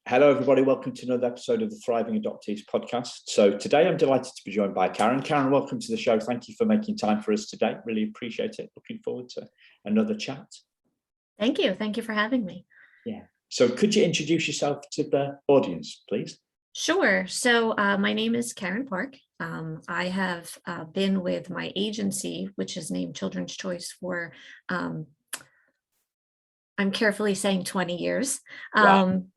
Hello, everybody. Welcome to another episode of the Thriving Adoptees podcast. So today I'm delighted to be joined by Karen. Karen, welcome to the show. Thank you for making time for us today. Really appreciate it. Looking forward to another chat. Thank you. Thank you for having me. Yeah. So could you introduce yourself to the audience, please? Sure. So my name is Karen Park. I have been with my agency, which is named Children's Choice, for I'm carefully saying 20 years,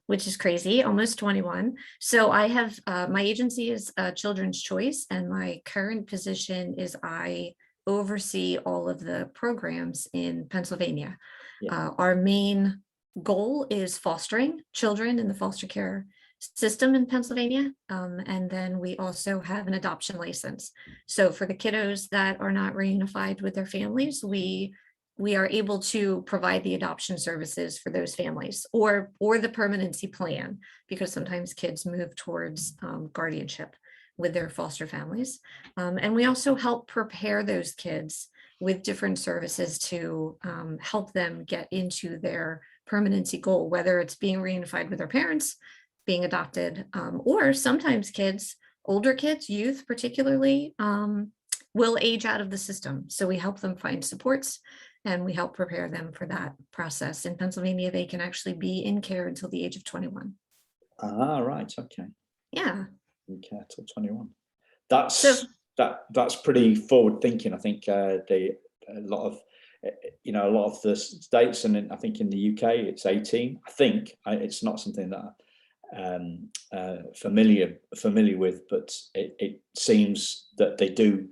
which is crazy, almost 21. So I have, my agency is Children's Choice, and my current position is I oversee all of the programs in Pennsylvania. Yeah. Our main goal is fostering children in the foster care system in Pennsylvania. And then we also have an adoption license. So for the kiddos that are not reunified with their families, we are able to provide the adoption services for those families or the permanency plan, because sometimes kids move towards guardianship with their foster families. And we also help prepare those kids with different services to help them get into their permanency goal, whether it's being reunified with their parents, being adopted, or sometimes kids, older kids, youth particularly, will age out of the system. So we help them find supports and we help prepare them for that process. In Pennsylvania, they can actually be in care until the age of 21. Ah, right. Okay. Yeah. In care till 21. That's pretty forward thinking. I think a lot of the states, and I think in the UK it's 18. I think it's not something that familiar with, but it seems that they do.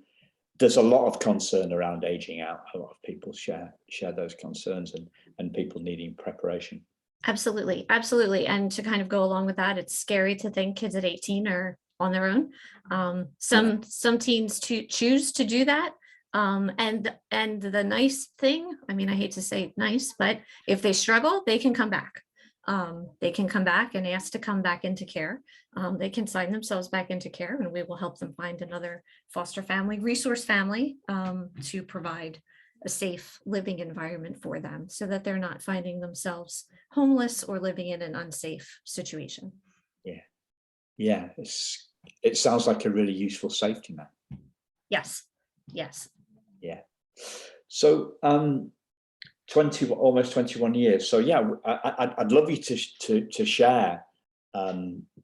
There's a lot of concern around aging out. A lot of people share those concerns and people needing preparation. Absolutely. And to kind of go along with that, it's scary to think kids at 18 are on their own. Some teens choose to do that. And the nice thing, I mean, I hate to say nice, but if they struggle, they can come back. They can come back and ask to come back into care. They can sign themselves back into care, and we will help them find another foster family, resource family, to provide a safe living environment for them so that they're not finding themselves homeless or living in an unsafe situation. Yeah. It sounds like a really useful safety net. Yes. Yeah. So, almost 21 years. So yeah, I'd love you to share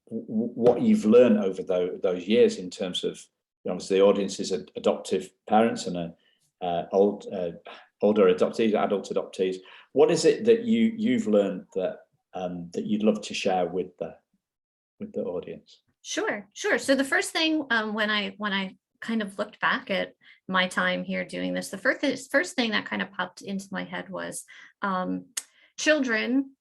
what you've learned over those years in terms of, obviously the audience is adoptive parents and older adoptees, adult adoptees. What is it that you've learned that you'd love to share with the audience? Sure. So the first thing when I kind of looked back at my time here doing this, the first thing that kind of popped into my head was children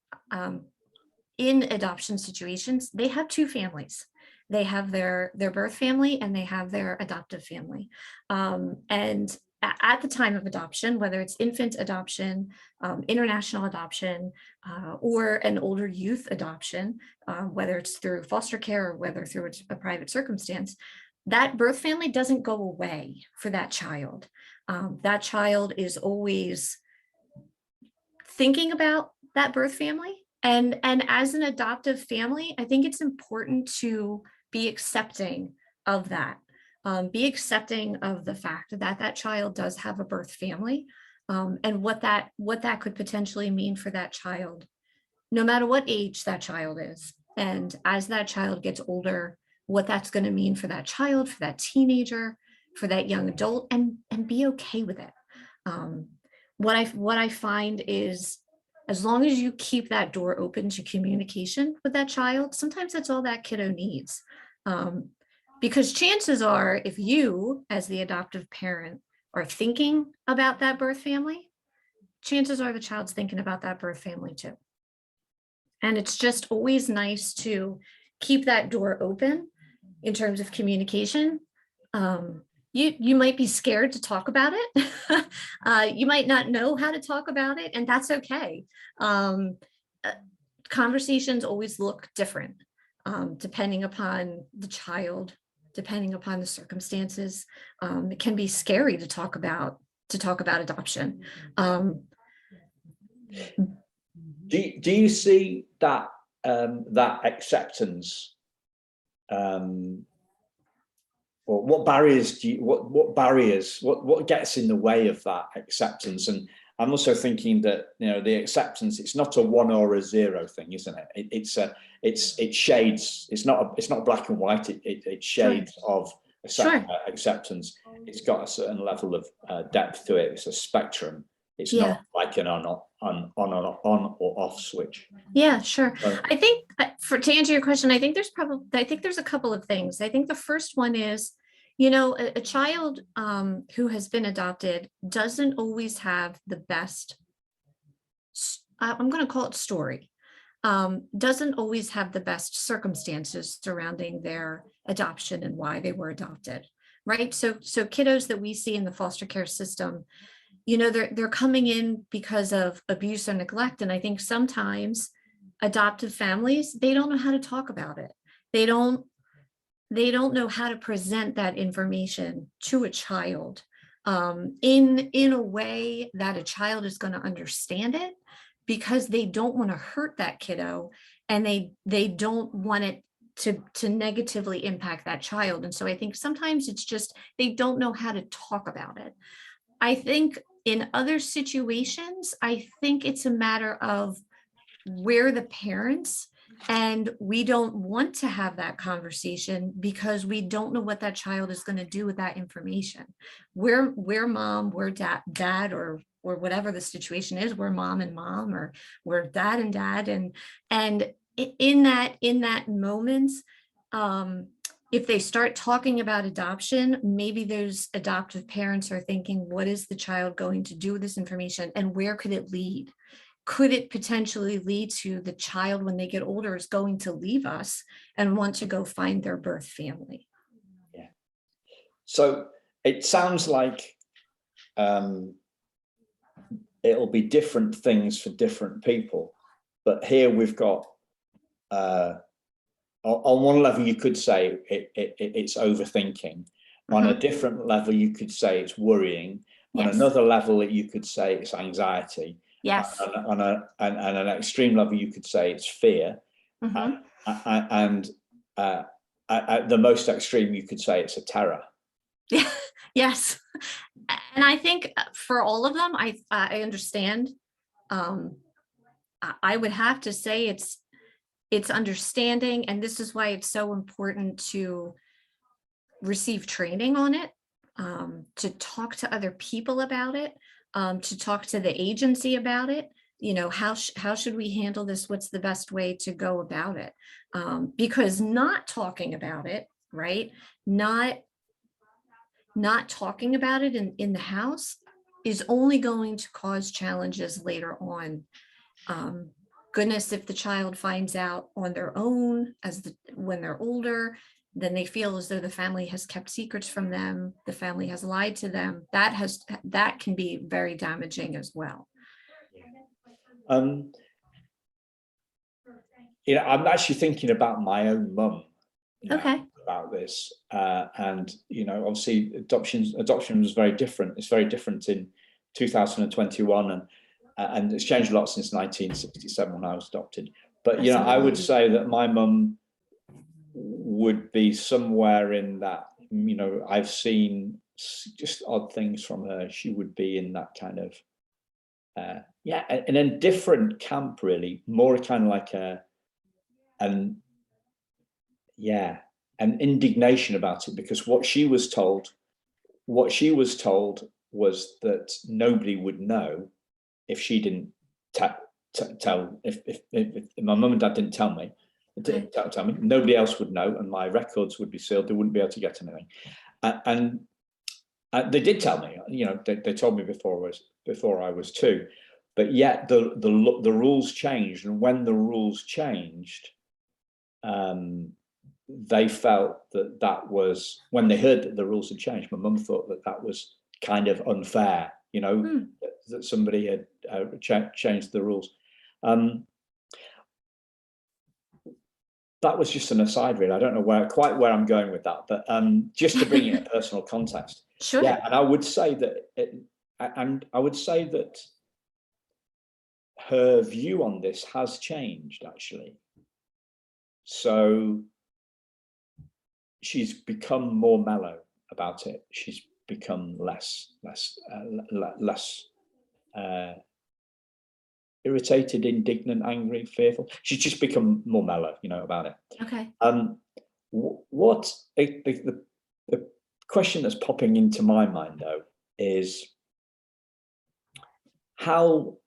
in adoption situations, they have two families. They have their birth family and they have their adoptive family. And at the time of adoption, whether it's infant adoption, international adoption, or an older youth adoption, whether it's through foster care or whether through a private circumstance, that birth family doesn't go away for that child. That child is always thinking about that birth family. And as an adoptive family, I think it's important to be accepting of that. Be accepting of the fact that child does have a birth family, and what that could potentially mean for that child, no matter what age that child is. And as that child gets older, what that's going to mean for that child, for that teenager, for that young adult, and be okay with it. What I find is, as long as you keep that door open to communication with that child, sometimes that's all that kiddo needs. Because chances are, if you, as the adoptive parent, are thinking about that birth family, chances are the child's thinking about that birth family too. And it's just always nice to keep that door open in terms of communication. You might be scared to talk about it. You might not know how to talk about it, and that's okay. Conversations always look different, depending upon the child, depending upon the circumstances. It can be scary to talk about adoption. Do you see that that acceptance, or what barriers do you, what gets in the way of that acceptance? And I'm also thinking that, the acceptance, it's not a 1 or a 0 thing, isn't it? It's shades. It's not black and white. It's shades of acceptance. It's got a certain level of depth to it. It's a spectrum. It's not like an on or off switch. Yeah, sure. I think to answer your question, I think there's a couple of things. I think the first one is, a child who has been adopted doesn't always have the best, I'm going to call it story, doesn't always have the best circumstances surrounding their adoption and why they were adopted, right? So kiddos that we see in the foster care system, they're coming in because of abuse or neglect. And I think sometimes adoptive families, they don't know how to talk about it. They don't know how to present that information to a child in a way that a child is going to understand it, because they don't want to hurt that kiddo, and they don't want it to negatively impact that child. And so I think sometimes it's just they don't know how to talk about it. I think in other situations, I think it's a matter of we're the parents and we don't want to have that conversation because we don't know what that child is going to do with that information. We're mom, we're dad, or whatever the situation is, we're mom and mom, or we're dad and dad. And in that moment, if they start talking about adoption, maybe those adoptive parents are thinking, what is the child going to do with this information, and where could it lead? Could it potentially lead to the child, when they get older, is going to leave us and want to go find their birth family? Yeah. So it sounds like it'll be different things for different people. But here we've got, on one level, you could say it's overthinking. On a different level, you could say it's worrying. On another level, you could say it's anxiety. Yes. On an extreme level, you could say it's fear. And at the most extreme, you could say it's a terror. Yes. And I think for all of them, I understand. I would have to say it's understanding, and this is why it's so important to receive training on it, to talk to other people about it, to talk to the agency about it. How should we handle this? What's the best way to go about it? Because not talking about it, right? Not talking about it in the house is only going to cause challenges later on. Goodness, if the child finds out on their own when they're older, then they feel as though the family has kept secrets from them, the family has lied to them. That can be very damaging as well. I'm actually thinking about my own mum. About this, and obviously adoption was very different. It's very different in 2021, and it's changed a lot since 1967 when I was adopted. But I would say that my mum would be somewhere in that. I've seen just odd things from her. She would be in that kind of in a different camp, really, more kind of like an indignation about it, because what she was told was that nobody would know if she didn't tell. If my mum and dad didn't tell me, nobody else would know, and my records would be sealed. They wouldn't be able to get anything. And they did tell me. They told me before I was 2, but yet the rules changed, and when the rules changed, they felt that was, when they heard that the rules had changed, my mum thought that was kind of unfair, that somebody had changed the rules. That was just an aside, really. I don't know quite where I'm going with that, but just to bring it a personal context. Sure. Yeah, and I would say that her view on this has changed, actually. So she's become more mellow about it. She's become less irritated, indignant, angry, fearful. She's just become more mellow, about it. Okay. What the question that's popping into my mind though is how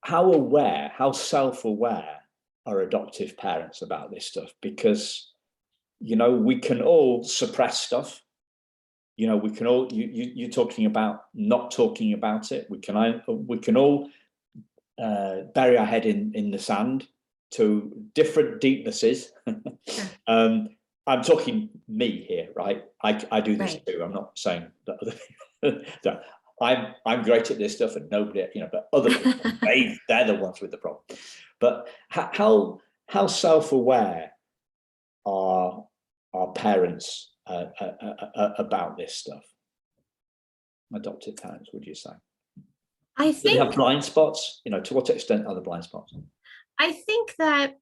self-aware are adoptive parents about this stuff? Because we can all suppress stuff. We can all, you're talking about not talking about it. We can all bury our head in the sand to different deepnesses. I'm talking me here, right? I do this too. I'm not saying that other people. I'm great at this stuff, and nobody, but other people, they're the ones with the problem. But how self-aware are parents about this stuff? Adoptive parents, would you say? I Do they have blind spots? To what extent are the blind spots? I think that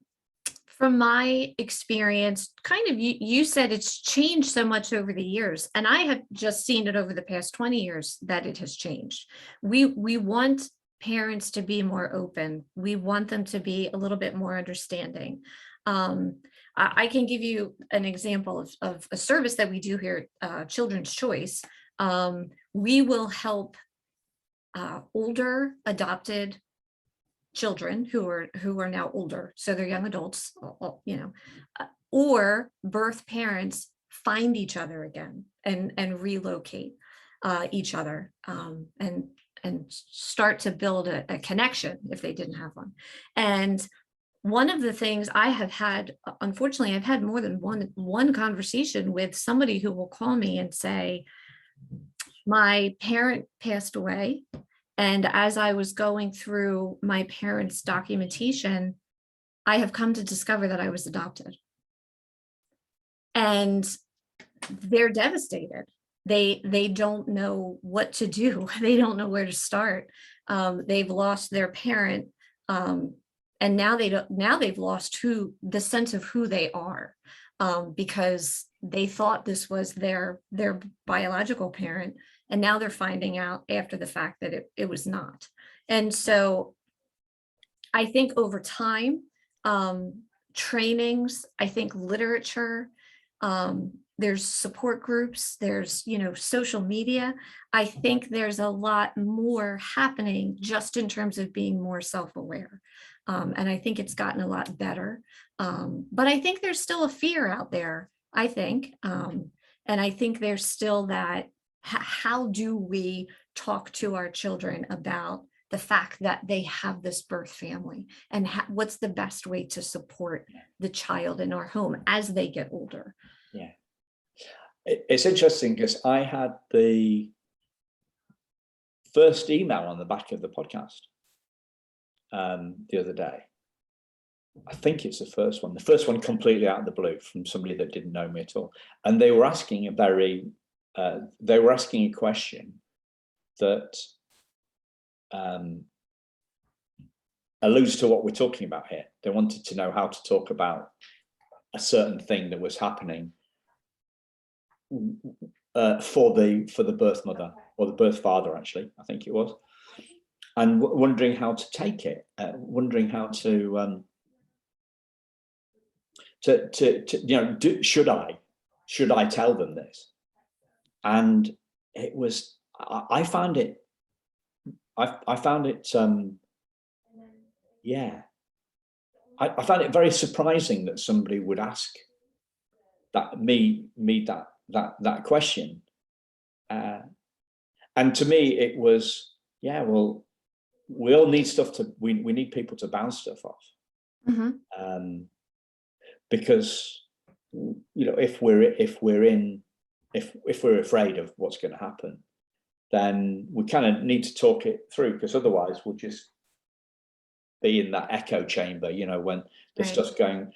from my experience, kind of, you said it's changed so much over the years, and I have just seen it over the past 20 years that it has changed. We want parents to be more open. We want them to be a little bit more understanding. I can give you an example of a service that we do here, Children's Choice. We will help older adopted children who are now older, so they're young adults, or birth parents find each other again and relocate each other, and start to build a connection if they didn't have one. And one of the things I have had, unfortunately, I've had more than one conversation with somebody who will call me and say, my parent passed away, and as I was going through my parents' documentation, I have come to discover that I was adopted. And they're devastated. They don't know what to do. They don't know where to start. They've lost their parent, and now they've lost the sense of who they are, because they thought this was their biological parent, and now they're finding out after the fact that it was not. And so I think over time, trainings, I think literature, there's support groups, there's, social media. I think there's a lot more happening just in terms of being more self-aware. And I think it's gotten a lot better. But I think there's still a fear out there, I think. And I think there's still that, how do we talk to our children about the fact that they have this birth family, and what's the best way to support the child in our home as they get older? Yeah. It's interesting because I had the first email on the back of the podcast the other day. I think it's the first one completely out of the blue, from somebody that didn't know me at all. And they were asking a question that alludes to what we're talking about here. They wanted to know how to talk about a certain thing that was happening for the birth mother, or the birth father, actually, I think it was, and wondering how to take it, wondering how to should I tell them this? And it was, I found it I found it very surprising that somebody would ask that question, and to me it was, well, we all need stuff we need people to bounce stuff off. Mm-hmm. Because if we're afraid of what's going to happen, then we kind of need to talk it through, because otherwise we'll just be in that echo chamber, when the stuff's going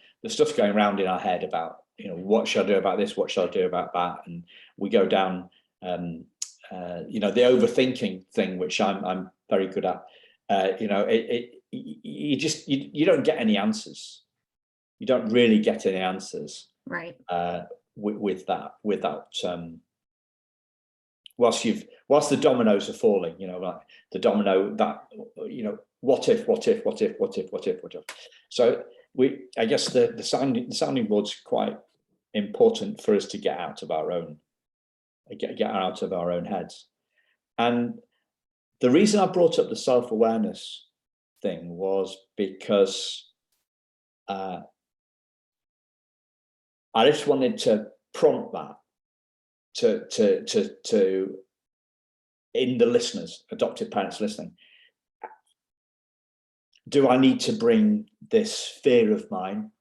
around in our head about, what should I do about this, what should I do about that, and we go down the overthinking thing, which I'm very good at. You don't get any answers you don't really get any answers, Right. with that, whilst the dominoes are falling, like the domino that, what if. So I guess the sounding board's quite important for us to get out of our own heads. And the reason I brought up the self-awareness thing was because I just wanted to prompt that to in the listeners, adoptive parents listening. Do I need to bring this fear of mine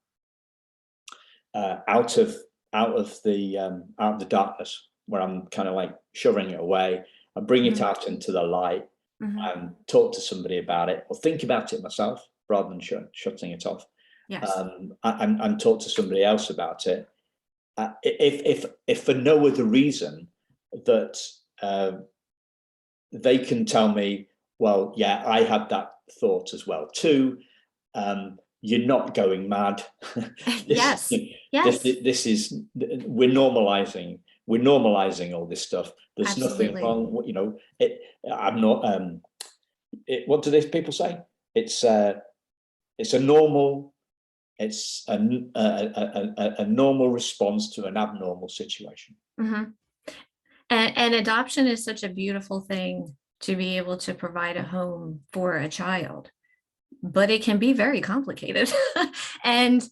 out of the darkness, where I'm kind of like shoving it away, and bring it out into the light, and talk to somebody about it, or think about it myself rather than shutting it off? Yes. And talk to somebody else about it, if for no other reason that they can tell me, well, yeah, I had that thought as well too. You're not going mad. Yes. This is, we're normalizing all this stuff. There's Absolutely. nothing wrong. I'm not. What do these people say? It's a normal. It's a normal response to an abnormal situation. And adoption is such a beautiful thing, to be able to provide a home for a child, but it can be very complicated. And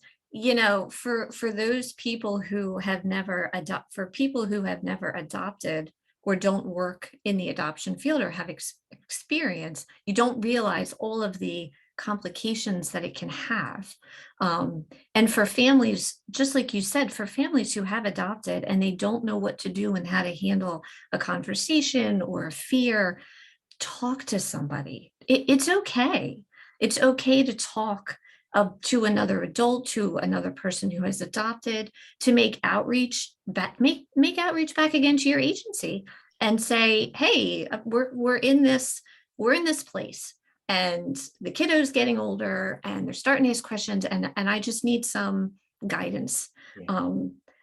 for those people who have never adopted or don't work in the adoption field or have experience, you don't realize all of the complications that it can have. And for families, just like you said, for families who have adopted and they don't know what to do and how to handle a conversation or a fear, talk to somebody. It's okay. It's okay to talk to another adult, to another person who has adopted, to make outreach back, make outreach back again to your agency and say, hey, we're in this place, and the kiddo's getting older and they're starting to ask questions, and I just need some guidance. Yeah.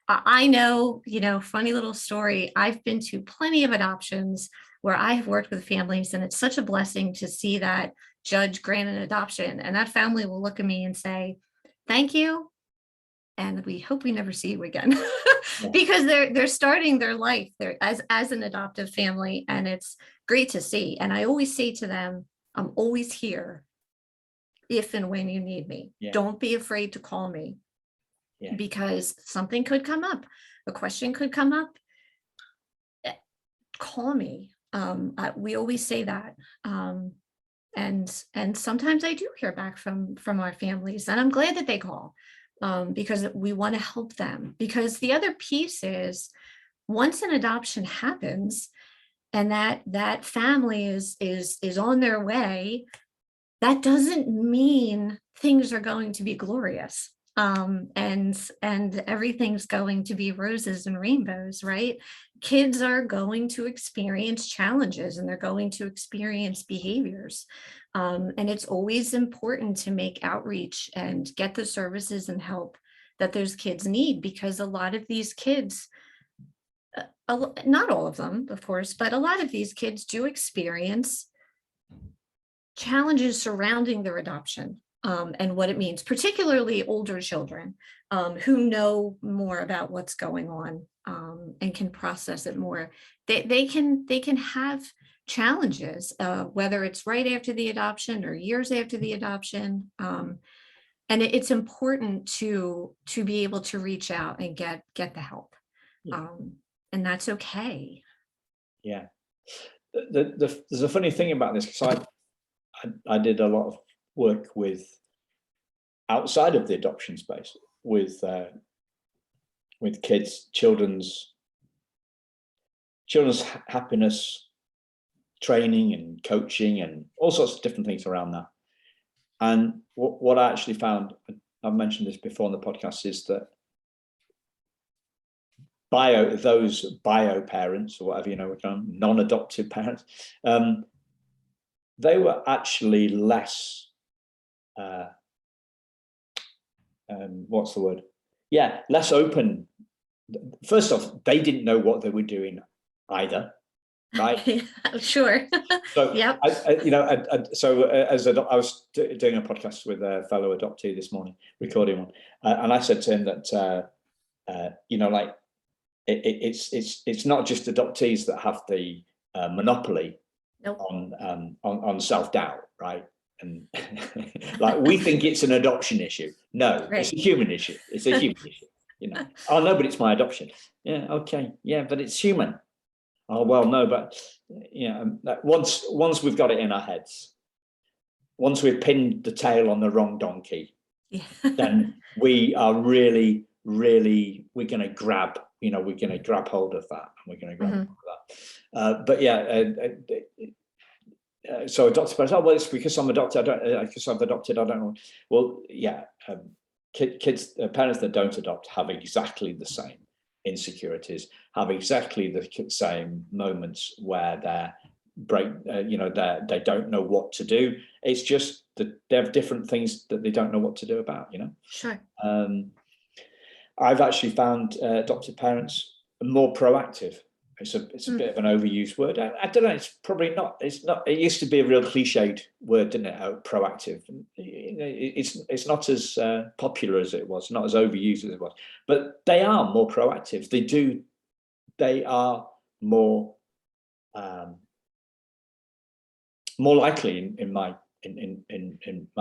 I know, funny little story. I've been to plenty of adoptions where I have worked with families, and it's such a blessing to see that judge grant an adoption, and that family will look at me and say, thank you, and we hope we never see you again. Yeah. Because they're starting their life there as an adoptive family, and it's great to see. And I always say to them, I'm always here if and when you need me. Yeah. Don't be afraid to call me. Yeah. Because something could come up, a question could come up. Call me. We always say that. And sometimes I do hear back from our families, and I'm glad that they call, because we want to help them. Because the other piece is, once an adoption happens and that family is on their way, that doesn't mean things are going to be glorious, and everything's going to be roses and rainbows, right? Kids are going to experience challenges, and they're going to experience behaviors, and it's always important to make outreach and get the services and help that those kids need, because a lot of these kids, not all of them, of course, but a lot of these kids do experience challenges surrounding their adoption, and what it means, particularly older children, who know more about what's going on, and can process it more. They can have challenges, whether it's right after the adoption or years after the adoption. And it's important to be able to reach out and get the help. Yeah. And that's okay. Yeah. There's a funny thing about this, because I did a lot of work with outside of the adoption space with kids, children's happiness training and coaching and all sorts of different things around that. And what I actually found, I've mentioned this before on the podcast, is that those bio parents, or whatever, non-adoptive parents, they were actually less what's the word? Yeah, less open. First off, they didn't know what they were doing either, right? Sure. So, Yep. I was doing a podcast with a fellow adoptee this morning, recording one, and I said to him that, like, it's not just adoptees that have the monopoly Nope. on self-doubt, right? And like, we think it's an adoption issue. No, Right. it's a human issue. It's a human issue. Oh no, but it's my adoption. Yeah, okay, yeah, but it's human. Oh well, no, but once we've got it in our heads, once we've pinned the tail on the wrong donkey, then we are really, we're going to grab hold of that, and we're going to grab hold of that. But yeah, so adopted parents, well, it's because I'm adopted. Because I've adopted, I don't know. Well, yeah, kids, parents that don't adopt have exactly the same insecurities, have exactly the same moments where they don't know what to do. It's just that they have different things that they don't know what to do about. Sure. I've actually found adopted parents more proactive. It's a bit of an overused word. I don't know. It's probably not. It's not. It used to be a real cliched word, didn't it? Proactive. It's not as popular as it was. Not as overused as it was. But they are more proactive. They are more likely, in my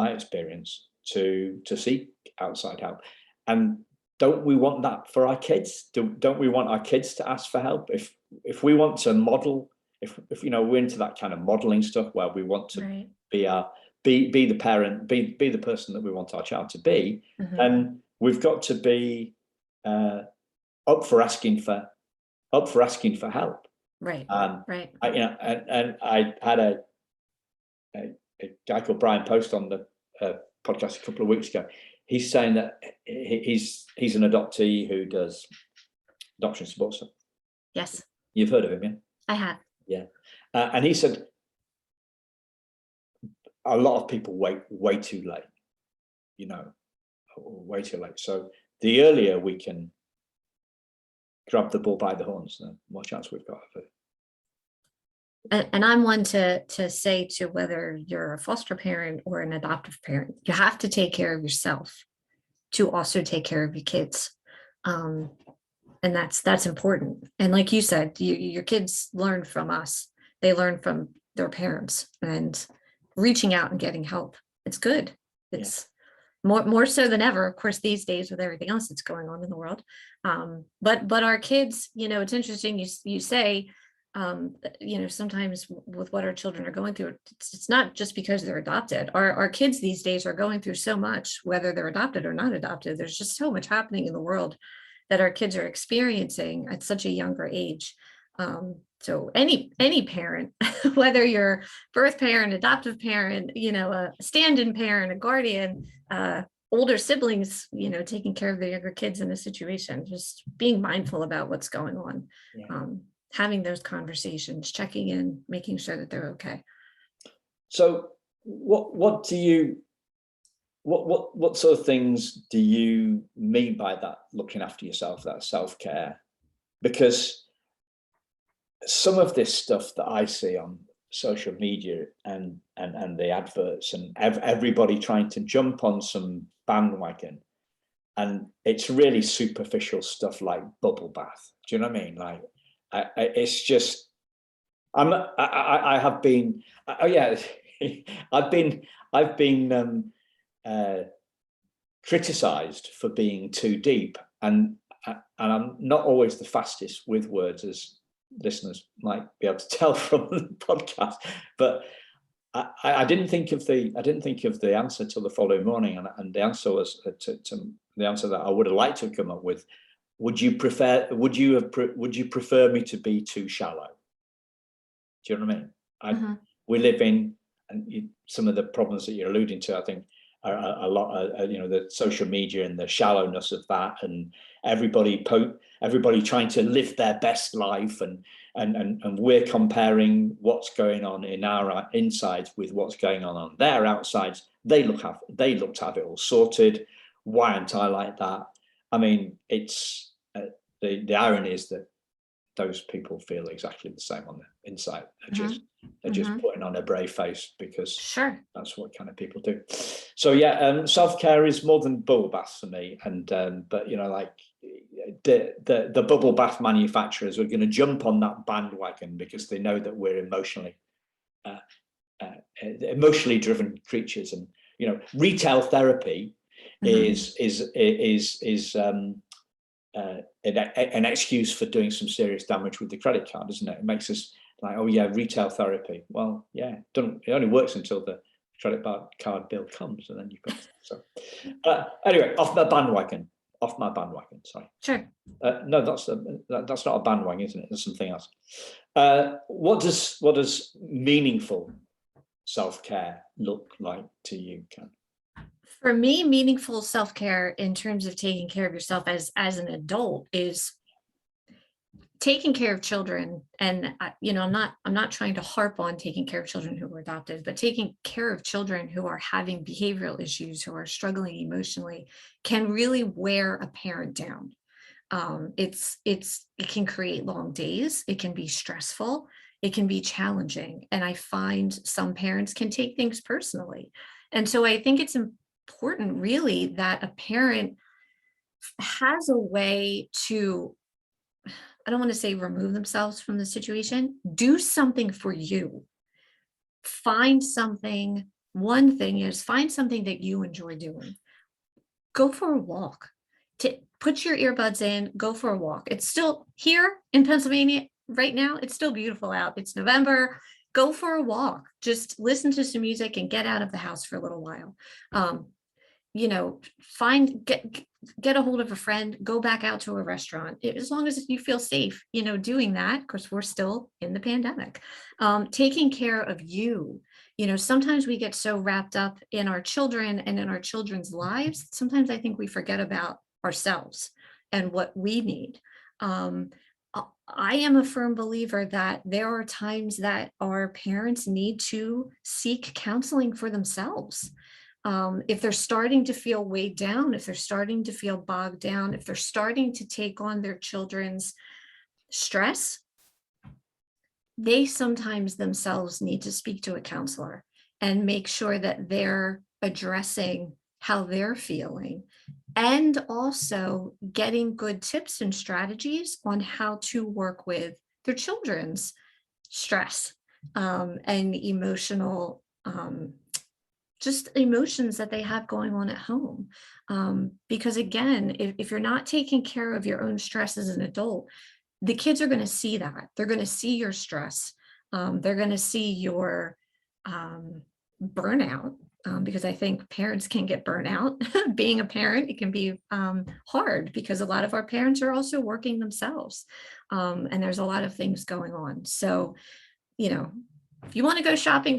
experience, to seek outside help. And don't we want that for our kids? Don't we want our kids to ask for help? If we want to model, if we're into that kind of modeling stuff where we want to be the parent, be the person that we want our child to be, then we've got to be up for asking for help. Right. Right. I had a guy called Brian Post on the podcast a couple of weeks ago. He's saying that he's an adoptee who does adoption support stuff. Yes. You've heard of him, yeah? I have. Yeah. And he said a lot of people wait way too late, way too late. So the earlier we can grab the bull by the horns, the more chance we've got of it. And I'm one to say, to whether you're a foster parent or an adoptive parent, you have to take care of yourself to also take care of your kids. And that's important. And like you said, your kids learn from us. They learn from their parents, and reaching out and getting help. It's good. It's more so than ever, of course, these days with everything else that's going on in the world. But our kids, it's interesting. You say, sometimes with what our children are going through, it's not just because they're adopted. Our kids these days are going through so much, whether they're adopted or not adopted. There's just so much happening in the world that our kids are experiencing at such a younger age. So any parent, whether you're birth parent, adoptive parent, a stand-in parent, a guardian, older siblings, taking care of the younger kids in a situation, just being mindful about what's going on. Having those conversations, checking in, making sure that they're okay. So what sort of things do you mean by that, looking after yourself, that self-care? Because some of this stuff that I see on social media and the adverts and everybody trying to jump on some bandwagon, and it's really superficial stuff like bubble bath. Do you know what I mean? Like, it's just, I have been, I've been criticized for being too deep, and I'm not always the fastest with words, as listeners might be able to tell from the podcast. But I didn't think of the answer till the following morning, and the answer was to the answer that I would have liked to have come up with. Would you prefer me to be too shallow? Do you know what I mean? We live in, and some of the problems that you're alluding to, I think, are a lot. The social media and the shallowness of that, and everybody trying to live their best life, and we're comparing what's going on in our insides with what's going on their outsides. They look to have it all sorted. why aren't I like that? I mean, it's the irony is that those people feel exactly the same on the inside. They're just putting on a brave face because Sure. that's what kind of people do. So yeah, self-care is more than bubble baths for me. And but you know, like the bubble bath manufacturers are going to jump on that bandwagon because they know that we're emotionally driven creatures. And you know, retail therapy is an excuse for doing some serious damage with the credit card, isn't it? It makes us like, oh yeah, retail therapy. Well, yeah, it only works until the credit card bill comes, and then you've got so. Anyway, off my bandwagon. Sorry. Sure. No, that's not a bandwagon, isn't it? There's something else. What does meaningful self-care look like to you, Ken? For me, meaningful self-care in terms of taking care of yourself as an adult is taking care of children. And you know, I'm not trying to harp on taking care of children who were adopted, but taking care of children who are having behavioral issues, who are struggling emotionally, can really wear a parent down. It can create long days. It can be stressful. It can be challenging. And I find some parents can take things personally. And so I think it's important really that a parent has a way to, I don't want to say remove themselves from the situation, do something for you. Find something. One thing is find something that you enjoy doing. Go for a walk. Put your earbuds in, go for a walk. It's still here in Pennsylvania right now. It's still beautiful out. It's November. Go for a walk. Just listen to some music and get out of the house for a little while. You know, get a hold of a friend, go back out to a restaurant, as long as you feel safe, you know, doing that, because we're still in the pandemic. Taking care of you. You know, sometimes we get so wrapped up in our children and in our children's lives. Sometimes I think we forget about ourselves and what we need. I am a firm believer that there are times that our parents need to seek counseling for themselves. If they're starting to feel weighed down, if they're starting to feel bogged down, if they're starting to take on their children's stress, they sometimes themselves need to speak to a counselor and make sure that they're addressing how they're feeling, and also getting good tips and strategies on how to work with their children's stress and emotional just emotions that they have going on at home. Because again, if you're not taking care of your own stress as an adult, the kids are going to see that. They're going to see your stress. They're going to see your burnout, because I think parents can get burnout. Being a parent, it can be hard because a lot of our parents are also working themselves. And there's a lot of things going on. So, you know, if you want to go shopping,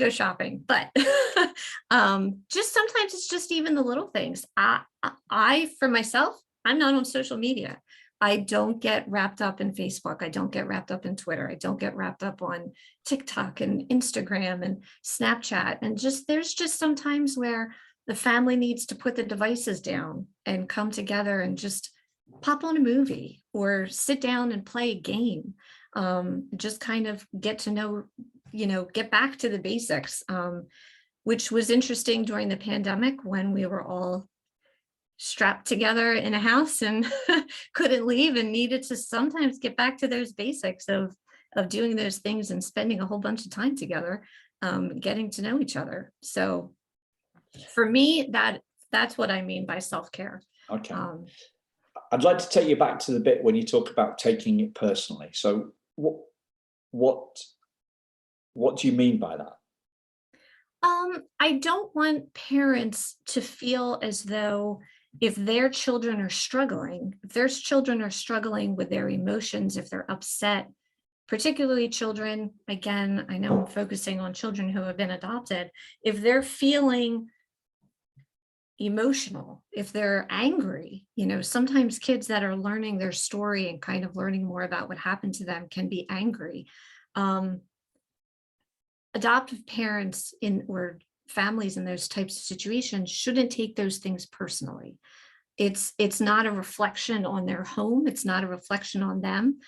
but just sometimes it's just even the little things. I for myself, I'm not on social media. I don't get wrapped up in Facebook. I don't get wrapped up in Twitter. I don't get wrapped up on TikTok and Instagram and Snapchat. And there's just some times where the family needs to put the devices down and come together and just pop on a movie or sit down and play a game. Just kind of get to know, you know, get back to the basics, which was interesting during the pandemic when we were all strapped together in a house and couldn't leave and needed to sometimes get back to those basics of doing those things and spending a whole bunch of time together, getting to know each other. So for me, that's what I mean by self-care. Okay. I'd like to take you back to the bit when you talk about taking it personally. So what do you mean by that? I don't want parents to feel as though if their children are struggling, if their children are struggling with their emotions, if they're upset, particularly children, again, I know I'm focusing on children who have been adopted, if they're feeling emotional, if they're angry, you know, sometimes kids that are learning their story and kind of learning more about what happened to them can be angry. Adoptive parents or families in those types of situations shouldn't take those things personally. It's not a reflection on their home. It's not a reflection on them.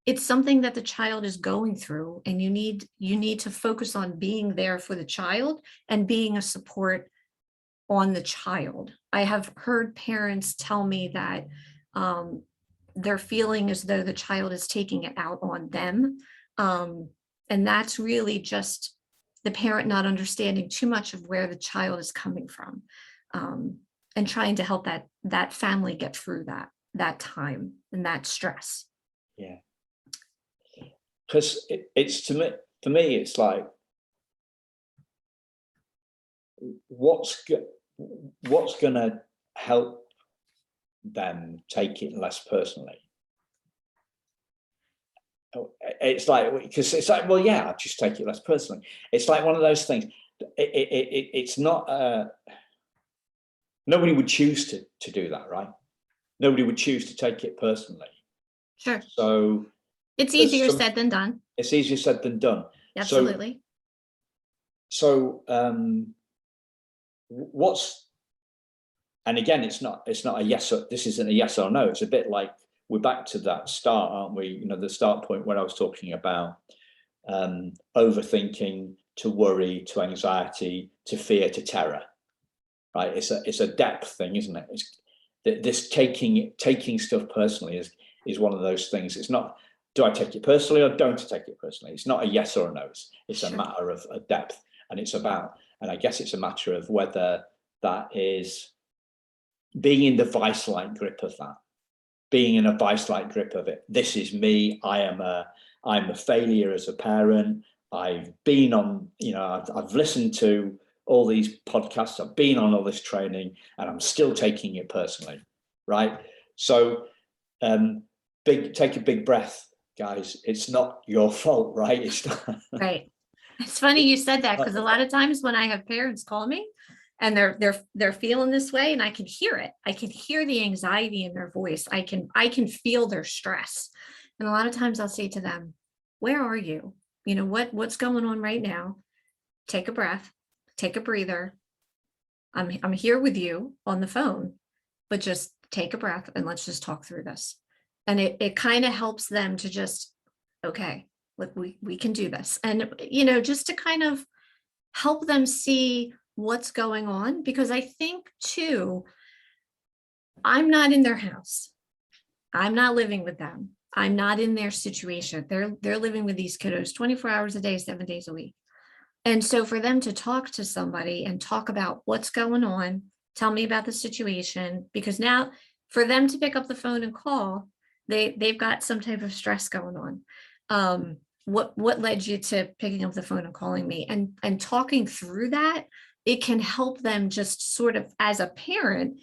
It's something that the child is going through, and you need to focus on being there for the child and being a support on the child. I have heard parents tell me that they're feeling as though the child is taking it out on them. And that's really just the parent not understanding too much of where the child is coming from, and trying to help that family get through that time and that stress. Yeah. Because it's for me, it's like, what's going to help them take it less personally? It's like, because it's like, well, yeah, I just take it less personally. It's like one of those things. It's not. Nobody would choose to do that, right? Nobody would choose to take it personally. Sure. So it's easier said than done. It's easier said than done. Absolutely. So what's, and again, it's not a yes or, this isn't a yes or no. It's a bit like, we're back to that start, aren't we? You know, the start point where I was talking about overthinking, to worry, to anxiety, to fear, to terror, right? It's a depth thing, isn't it? It's this taking stuff personally is one of those things. It's not, do I take it personally or don't I take it personally? It's not a yes or a no. It's Sure. a matter of a depth, and it's about, and I guess it's a matter of whether that is being in the vice-like grip of that, being in a vice-like grip of it. This is me. I'm a failure as a parent. I've been on, I've listened to all these podcasts. I've been on all this training, and I'm still taking it personally, right? So, take a big breath, guys. It's not your fault, right? It's not. Right. It's funny you said that, because a lot of times when I have parents call me and they're feeling this way, and I can hear it. I can hear the anxiety in their voice. I can feel their stress. And a lot of times I'll say to them, where are you? You know, what's going on right now? Take a breath, take a breather. I'm here with you on the phone, but just take a breath and let's just talk through this. And it kind of helps them to just, okay, look, we can do this. And, just to kind of help them see what's going on, because I think too, I'm not in their house. I'm not living with them. I'm not in their situation. They're living with these kiddos 24 hours a day, 7 days a week. And so for them to talk to somebody and talk about what's going on, tell me about the situation, because now for them to pick up the phone and call, they've got some type of stress going on. What led you to picking up the phone and calling me, and talking through that, it can help them just sort of, as a parent,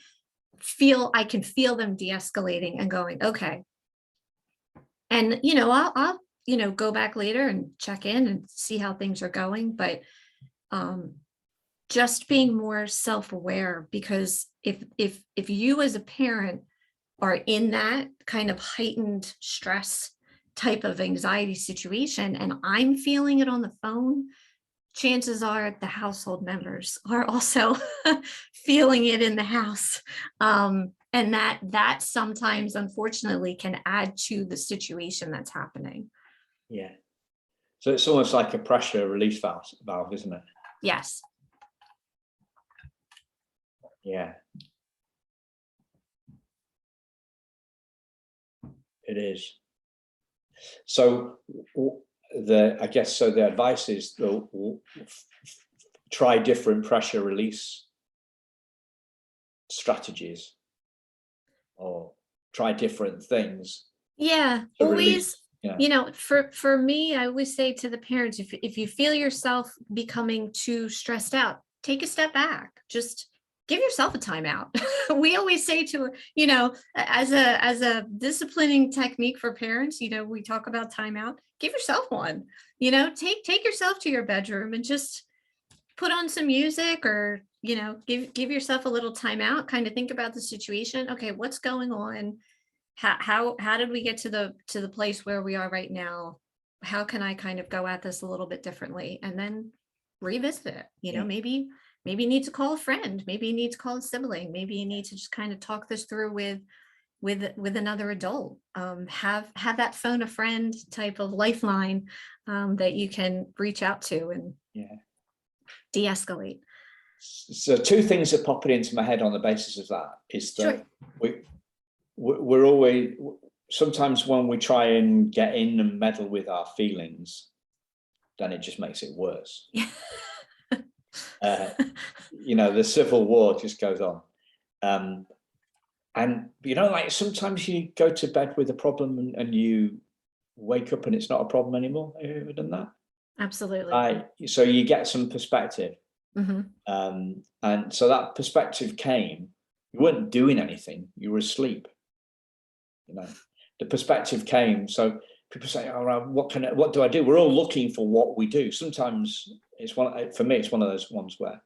I can feel them de-escalating and going, okay. And, I'll go back later and check in and see how things are going. But just being more self-aware, because if you as a parent are in that kind of heightened stress type of anxiety situation, and I'm feeling it on the phone, chances are the household members are also feeling it in the house. And that sometimes, unfortunately, can add to the situation that's happening. Yeah. So it's almost like a pressure release valve, isn't it? Yes. Yeah. It is. So the advice is try different pressure release strategies, or try different things. Yeah, always. For me, I always say to the parents, if you feel yourself becoming too stressed out, take a step back. Just give yourself a timeout. We always say as a disciplining technique for parents, we talk about timeout. Give yourself one. Take yourself to your bedroom and just put on some music, or give yourself a little timeout. Kind of think about the situation. Okay, what's going on? How did we get to the place where we are right now? How can I kind of go at this a little bit differently, and then revisit it? Yeah. maybe you need to call a friend, maybe you need to call a sibling, maybe you need to just kind of talk this through with another adult. Have that phone a friend type of lifeline that you can reach out to and de-escalate. So two things are popping into my head on the basis of that is that Sure. we're always, sometimes when we try and get in and meddle with our feelings, then it just makes it worse. You know, the civil war just goes on. And, you know, like sometimes you go to bed with a problem and you wake up and it's not a problem anymore. Have you ever done that? Absolutely. So you get some perspective. Mm-hmm. And so that perspective came, you weren't doing anything, you were asleep. You know, the perspective came. So people say, "Oh, what do I do?" We're all looking for what we do. Sometimes it's for me, it's one of those ones where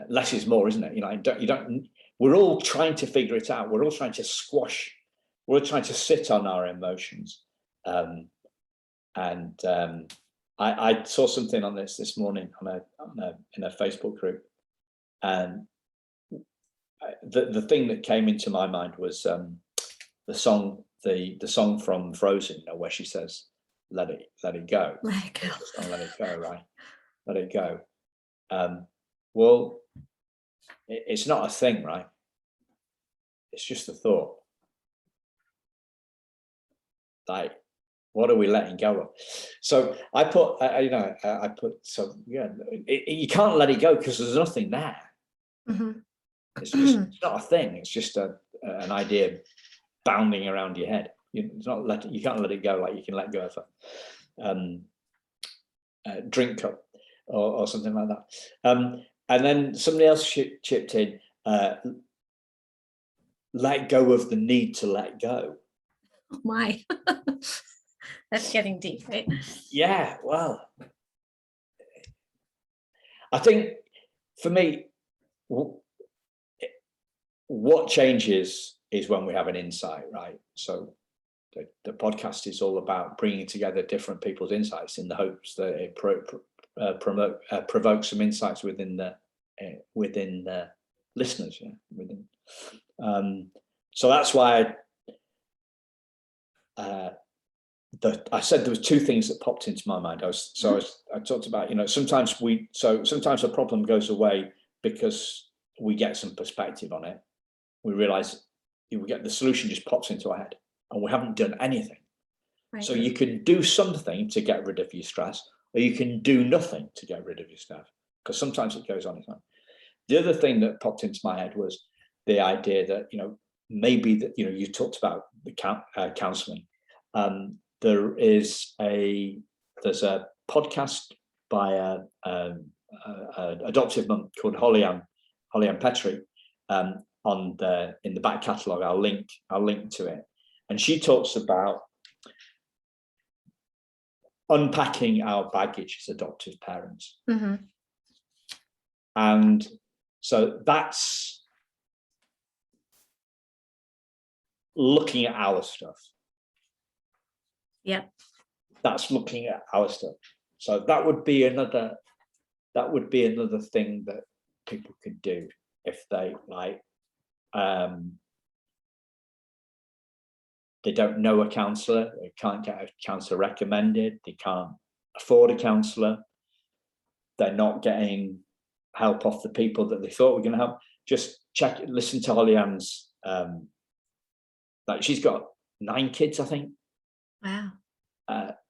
less is more, isn't it? You know, we're all trying to figure it out. We're all trying to squash. We're all trying to sit on our emotions. I saw something on this morning in a Facebook group, and the thing that came into my mind was the song from Frozen, you know, where she says, "Let it go, Let it go, let it go, right? Let it go." Well, it's not a thing, right? It's just a thought. Like, what are we letting go of? So I put, you can't let it go because there's nothing there. mm-hmm. It's not a thing. It's just an idea bounding around your head. You can't let it go like you can let go of a drink cup or something like that. And then somebody else chipped in, let go of the need to let go. Oh my. That's getting deep, right? Yeah, well, I think for me, what changes is when we have an insight, right? So the podcast is all about bringing together different people's insights in the hopes that it provokes some insights within the listeners. So that's why I said there was two things that popped into my mind. I talked about, you know, sometimes a problem goes away because we get some perspective on it. We realize we get the solution just pops into our head and we haven't done anything. Right. So you can do something to get rid of your stress, or you can do nothing to get rid of your stress, because sometimes it goes on its own. The other thing that popped into my head was the idea that, you know, maybe that, you know, you talked about the counseling. There's a podcast by an adoptive mum called Holly Ann Petrie in the back catalogue. I'll link to it, and she talks about unpacking our baggage as adoptive parents. Mm-hmm. And so that's looking at our stuff. Yep. That's looking at our stuff. So that would be another thing that people could do if they they don't know a counsellor, they can't get a counsellor recommended, they can't afford a counsellor, they're not getting help off the people that they thought were going to help. Just listen to Holly Ann's. She's got 9 kids, I think. Wow.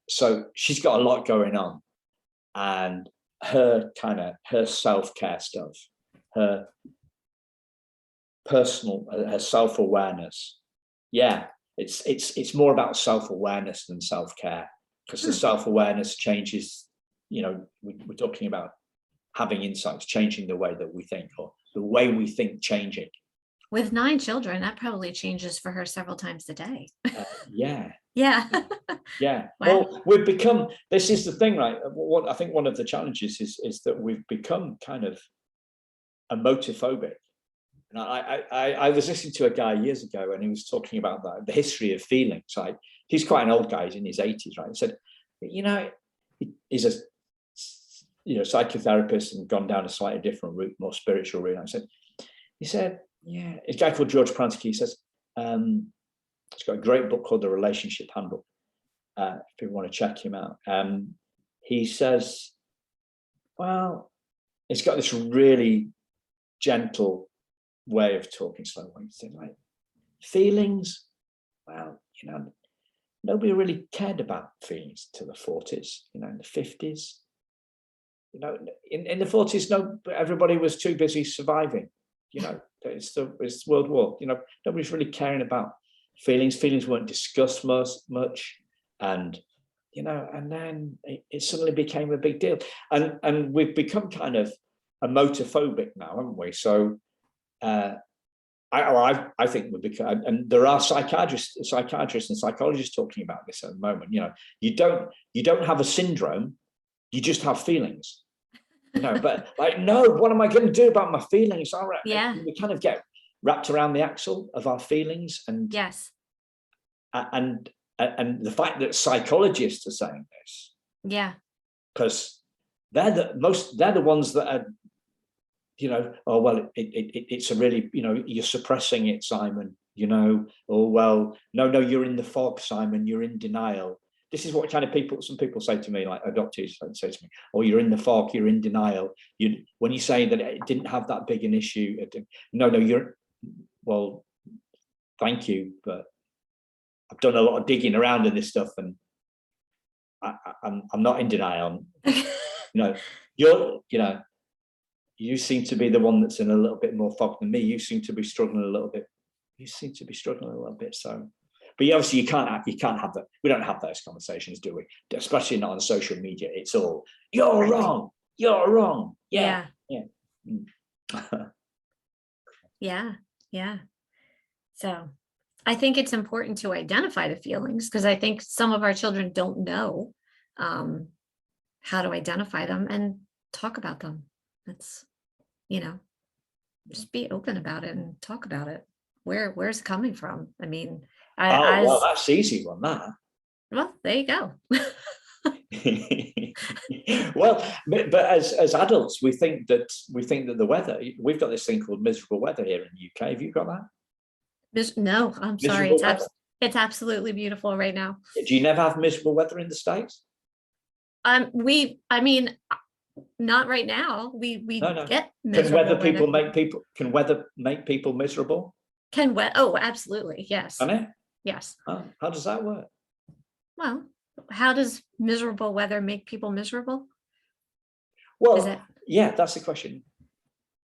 So she's got a lot going on, and her self-care stuff, her personal, her self-awareness. Yeah, it's more about self-awareness than self-care, because the self-awareness changes. You know, we're talking about having insights, changing the way that we think, or the way we think changing. With 9 children, that probably changes for her several times a day. Yeah. Yeah. Yeah. Wow. Well, this is the thing, right? What I think one of the challenges is that we've become kind of emotophobic. And I was listening to a guy years ago, and he was talking about the history of feelings. Like, he's quite an old guy, he's in his 80s, right? He said, you know, he's a psychotherapist and gone down a slightly different route, more spiritual route. He said, yeah, it's a guy called George Pransky. He says, he's got a great book called The Relationship Handbook. If people want to check him out. He says, well, it's got this really gentle way of talking, slow way. Saying, like, feelings, well, nobody really cared about feelings to the 40s, in the 50s. In the 40s, everybody was too busy surviving. It's World War. Nobody's really caring about feelings. Feelings weren't discussed much, and and then it suddenly became a big deal. And we've become kind of emotophobic now, haven't we? So I think we've become, and there are psychiatrists and psychologists talking about this at the moment. You don't have a syndrome, you just have feelings. But like, no, what am I going to do about my feelings? All right, yeah, we kind of get wrapped around the axle of our feelings, and yes, and the fact that psychologists are saying this, yeah, because they're the ones that are, oh well, it's a really, you're suppressing it, Simon. Oh well, no, you're in the fog, Simon. You're in denial. This is what kind of some people say to me, like adoptees say to me, oh, you're in the fog, you're in denial. When you say that it didn't have that big an issue, well, thank you, but I've done a lot of digging around in this stuff, and I'm not in denial. You seem to be the one that's in a little bit more fog than me. You seem to be struggling a little bit. So, but obviously you can't have that. We don't have those conversations, do we? Especially not on social media. It's all, you're wrong. You're wrong. Yeah. Yeah. So I think it's important to identify the feelings, because I think some of our children don't know how to identify them and talk about them. That's, just be open about it and talk about it. Where's it coming from? I mean, well, that's easy one, that. Well, there you go. Well, but as adults, we think that the weather, we've got this thing called miserable weather here in the UK. Have you got that? No, I'm sorry. It's absolutely beautiful right now. Do you never have miserable weather in the States? Not right now. We get miserable weather. Can weather make people miserable? Oh, absolutely. Yes. Can it? Yes. How does that work? Well, how does miserable weather make people miserable? Well, yeah, that's the question.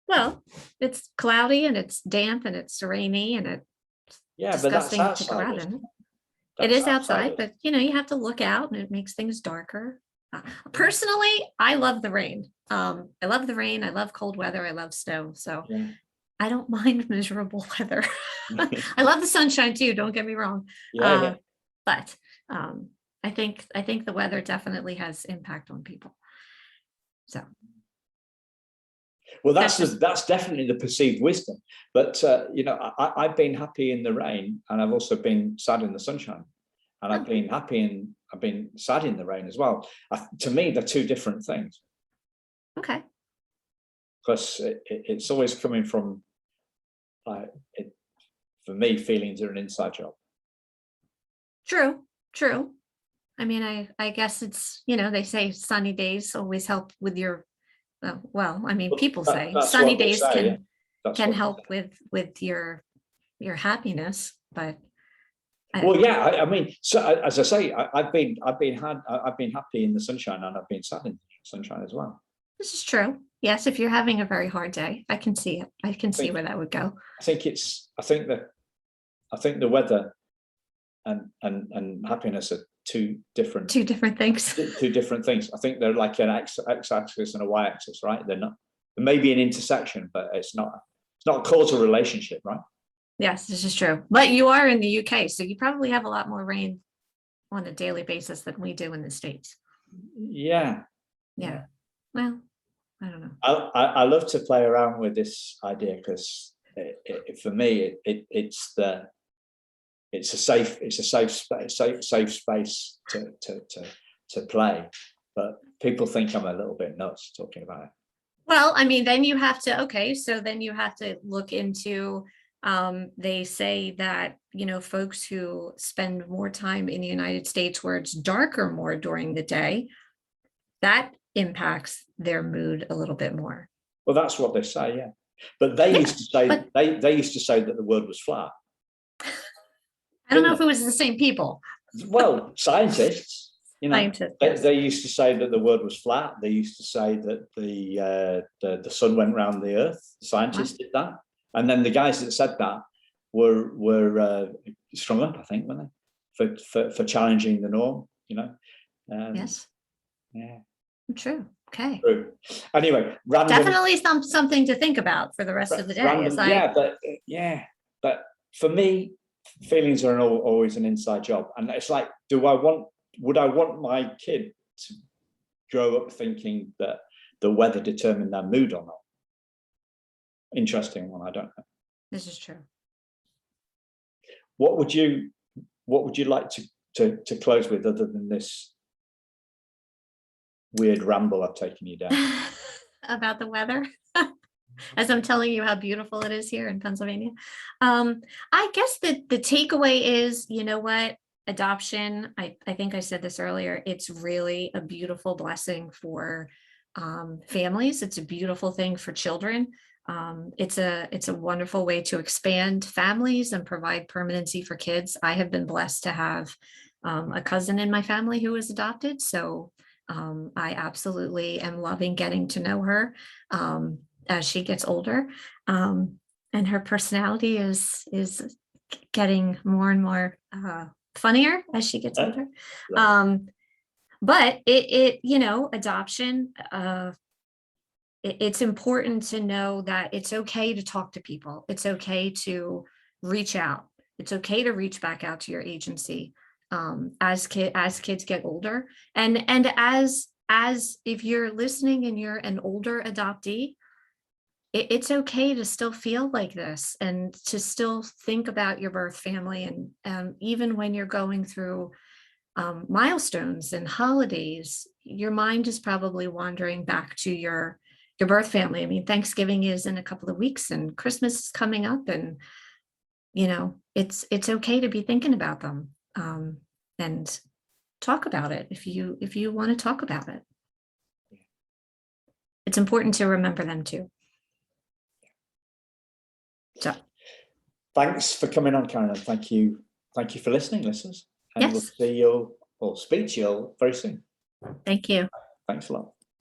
Well, it's cloudy and it's damp and it's rainy and it's disgusting to go out in. It is outside, but you have to look out, and it makes things darker. Personally, I love the rain. I love the rain. I love cold weather. I love snow. So I don't mind miserable weather. I love the sunshine too. Don't get me wrong. But I think the weather definitely has impact on people. So. Well, that's definitely the perceived wisdom. But I've been happy in the rain, and I've also been sad in the sunshine. And I've been happy and I've been sad in the rain as well. To me, they're two different things. Okay. Because it's always coming from, for me, feelings are an inside job. True. I mean, I guess it's, they say sunny days always help with your, people say sunny days can help with your happiness, but. Well, yeah, I mean, so as I say, I've been happy in the sunshine, and I've been sad in the sunshine as well. This is true. Yes, if you're having a very hard day, I can see it. I can see where that would go. I think the weather and happiness are two different things. Two different things. I think they're like an x-axis and a y-axis, right? They're not. There may be an intersection, but it's not a causal relationship, right? Yes, this is true. But you are in the UK, so you probably have a lot more rain on a daily basis than we do in the States. Yeah. Well, I don't know. I love to play around with this idea, because for me, it's a safe space to play. but people think I'm a little bit nuts talking about it. Well, I mean, then you have to, okay, so then you have to look into, they say that, folks who spend more time in the United States where it's darker more during the day, that impacts their mood a little bit more. Well, that's what they say, yeah. But they used to say they used to say that the world was flat. I don't know if it was the same people. Well, scientists, Scientists, they used to say that the world was flat. They used to say that the sun went around the earth. Scientists did that, and then the guys that said that were strung up, I think, weren't they, for challenging the norm? Yes. Yeah. True. Okay. True. Anyway, definitely something to think about for the rest of the day. But for me, feelings are always an inside job, and it's like, would I want my kid to grow up thinking that the weather determined their mood or not? Interesting one. I don't know. This is true. What would you like to close with, other than this weird ramble I've taken you down? About the weather? As I'm telling you how beautiful it is here in Pennsylvania. I guess the takeaway is, what? Adoption, I think I said this earlier, it's really a beautiful blessing for families. It's a beautiful thing for children. It's a wonderful way to expand families and provide permanency for kids. I have been blessed to have a cousin in my family who was adopted. So I absolutely am loving getting to know her as she gets older. And her personality is getting more and more funnier as she gets older. Right. But adoption, it's important to know that it's okay to talk to people. It's okay to reach out. It's okay to reach back out to your agency as kids get older. And as if you're listening and you're an older adoptee, it's okay to still feel like this and to still think about your birth family. And even when you're going through milestones and holidays, your mind is probably wandering back to your birth family. I mean, Thanksgiving is in a couple of weeks and Christmas is coming up, and it's okay to be thinking about them and talk about it if you want to talk about it. It's important to remember them too. So, thanks for coming on, Carolyn. Thank you for listening, listeners. And yes. We'll see you or speak to you all very soon. Thank you. Thanks a lot.